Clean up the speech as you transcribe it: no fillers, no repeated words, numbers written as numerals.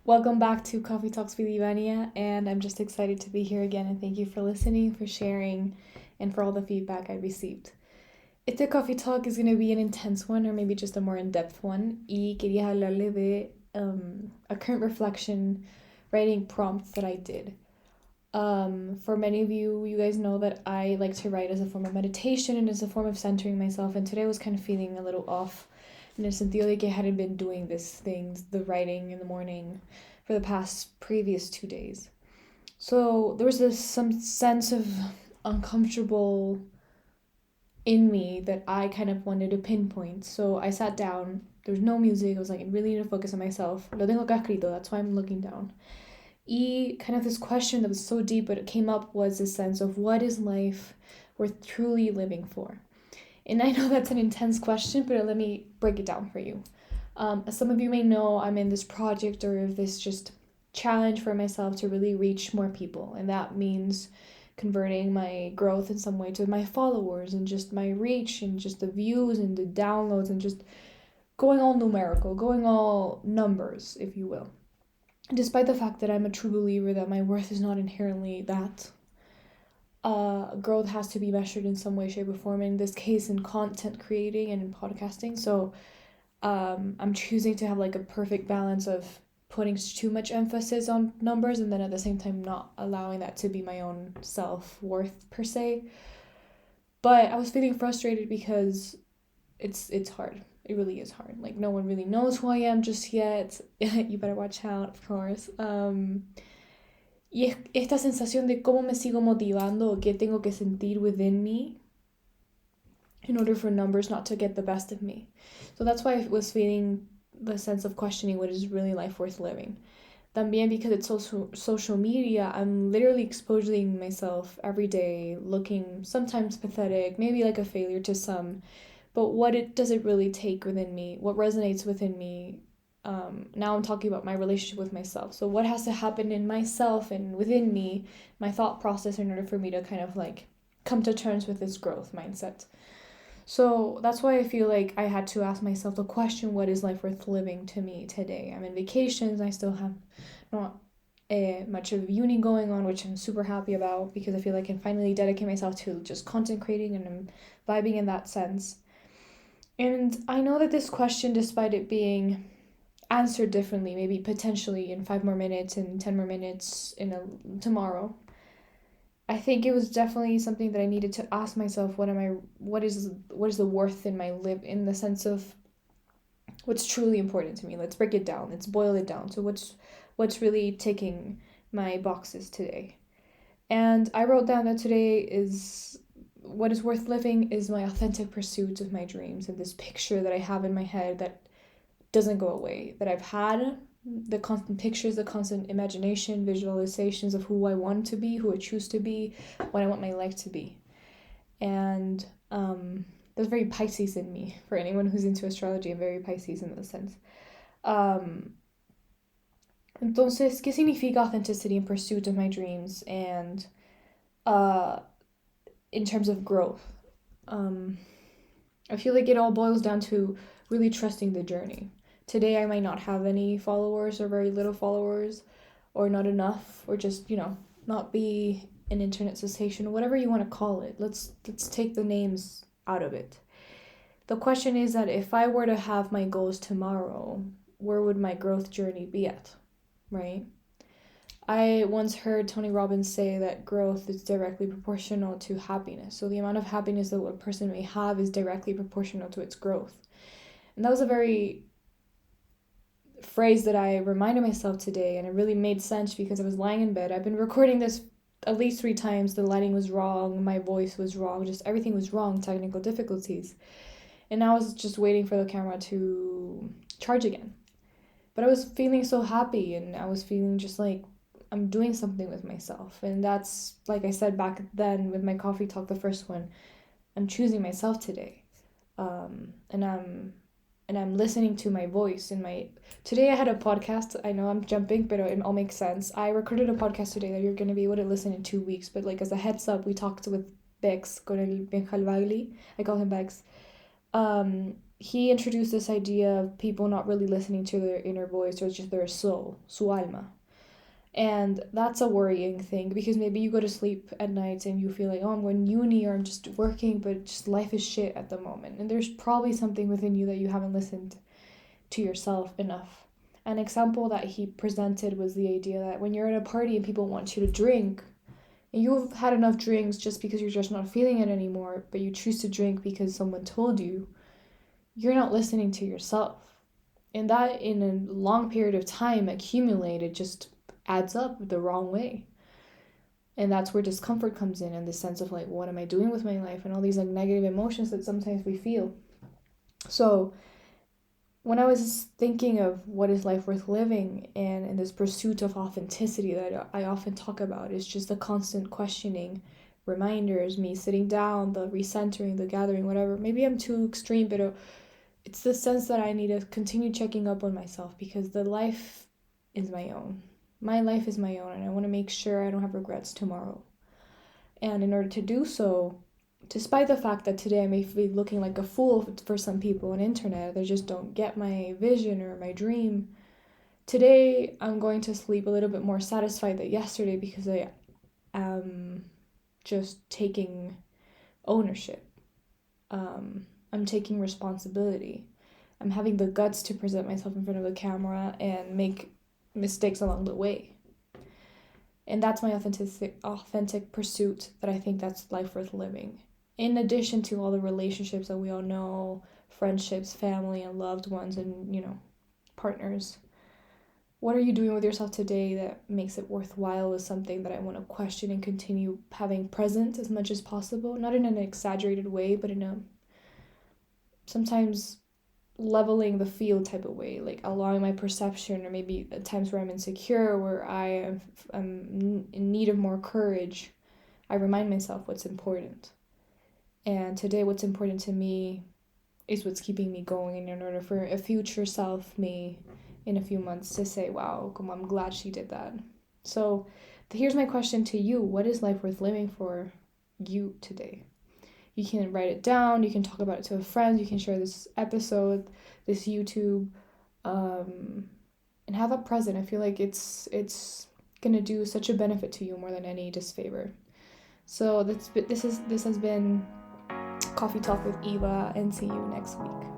Welcome back to Coffee Talks with Ivania, and I'm just excited to be here again. And thank you for listening, for sharing, and for all the feedback I received. Este Coffee Talk is going to be an intense one, or maybe just a more in depth one. Y quería hablarle de a current reflection writing prompt that I did. For many of you, you guys know that I like to write as a form of meditation and as a form of centering myself. And today I was kind of feeling a little off in the sentido de que I hadn't been doing these things, the writing in the morning, for the past previous 2 days. So there was some sense of uncomfortable in me that I kind of wanted to pinpoint. So I sat down. There was no music. I was like, I really need to focus on myself. Lo tengo acá escrito. That's why I'm looking down. Y kind of this question that was so deep, but it came up was this sense of what is life worth truly living for? And I know that's an intense question, but let me break it down for you. As some of you may know, I'm in this project or this just challenge for myself to really reach more people. And that means converting my growth in some way to my followers and just my reach and just the views and the downloads and just going all numerical, going all numbers, if you will. Despite the fact that I'm a true believer that my worth is not inherently that. Growth has to be measured in some way, shape, or form. In this case, in content creating and in podcasting. So I'm choosing to have like a perfect balance of putting too much emphasis on numbers and then at the same time not allowing that to be my own self-worth per se. But I was feeling frustrated because it's hard. It really is hard. Like no one really knows who I am just yet. You better watch out, of course. Y esta sensación de cómo me sigo motivando o qué tengo que sentir within me in order for numbers not to get the best of me. So that's why I was feeling the sense of questioning what is really life worth living. También because it's also social media, I'm literally exposing myself every day, looking sometimes pathetic, maybe like a failure to some, but does it really take within me? What resonates within me? Now I'm talking about my relationship with myself. So what has to happen in myself and within me, my thought process, in order for me to kind of like come to terms with this growth mindset. So that's why I feel like I had to ask myself the question, what is life worth living to me today? I'm in vacations. I still have not much of uni going on, which I'm super happy about because I feel like I can finally dedicate myself to just content creating and I'm vibing in that sense. And I know that this question, despite it being answered differently, maybe potentially in 5 more minutes and 10 more minutes tomorrow, I think it was definitely something that I needed to ask myself, what is the worth in my live, in the sense of what's truly important to me. Let's break it down. Let's boil it down. So what's really ticking my boxes today? And I wrote down that today is what is worth living is my authentic pursuit of my dreams and this picture that I have in my head that doesn't go away, that I've had, the constant pictures, the constant imagination, visualizations of who I want to be, who I choose to be, what I want my life to be. And that's very Pisces in me. For anyone who's into astrology, I'm very Pisces in that sense. Entonces, ¿qué significa authenticity and pursuit of my dreams and in terms of growth? I feel like it all boils down to really trusting the journey. Today I might not have any followers or very little followers or not enough or just, not be an internet sensation, whatever you want to call it. Let's take the names out of it. The question is that if I were to have my goals tomorrow, where would my growth journey be at, right? I once heard Tony Robbins say that growth is directly proportional to happiness. So the amount of happiness that a person may have is directly proportional to its growth. And that was a very phrase that I reminded myself today, and it really made sense because I was lying in bed. I've been recording this at least 3 times. The lighting was wrong, my voice was wrong, just everything was wrong, technical difficulties. And I was just waiting for the camera to charge again. But I was feeling so happy and I was feeling just like I'm doing something with myself. And that's, like I said back then with my coffee talk, the first one, I'm choosing myself today. And I'm listening to my voice today I had a podcast. I know I'm jumping, but it all makes sense. I recorded a podcast today that you're going to be able to listen in 2 weeks, but like as a heads up, we talked with Bex, con el Benjalbagli. I call him Bex. he introduced this idea of people not really listening to their inner voice or just their soul, su alma. And that's a worrying thing because maybe you go to sleep at night and you feel like, oh, I'm going to uni or I'm just working, but just life is shit at the moment. And there's probably something within you that you haven't listened to yourself enough. An example that he presented was the idea that when you're at a party and people want you to drink, and you've had enough drinks just because you're just not feeling it anymore, but you choose to drink because someone told you, you're not listening to yourself. And that in a long period of time accumulated just adds up the wrong way. And that's where discomfort comes in and the sense of like, what am I doing with my life? And all these like negative emotions that sometimes we feel. So when I was thinking of what is life worth living and in this pursuit of authenticity that I often talk about, is just the constant questioning, reminders, me sitting down, the recentering, the gathering, whatever. Maybe I'm too extreme, but it's the sense that I need to continue checking up on myself because the life is my own. My life is my own, and I want to make sure I don't have regrets tomorrow. And in order to do so, despite the fact that today I may be looking like a fool for some people on internet, they just don't get my vision or my dream. Today I'm going to sleep a little bit more satisfied than yesterday because I am just taking ownership. I'm taking responsibility. I'm having the guts to present myself in front of the camera and make mistakes along the way. And that's my authentic pursuit that I think that's life worth living. In addition to all the relationships that we all know, friendships, family, and loved ones, and, partners. What are you doing with yourself today that makes it worthwhile is something that I want to question and continue having present as much as possible. Not in an exaggerated way, but in a sometimes leveling the field type of way, like allowing my perception, or maybe at times where I'm insecure, where I'm in need of more courage, I remind myself what's important. And today, what's important to me is what's keeping me going in order for a future self me in a few months to say, wow, I'm glad she did that. So here's my question to you. What is life worth living for you today? You can write it down, you can talk about it to a friend, you can share this episode, this YouTube, and have that present. I feel like it's gonna do such a benefit to you more than any disfavor. So this has been Coffee Talk with Eva, and see you next week.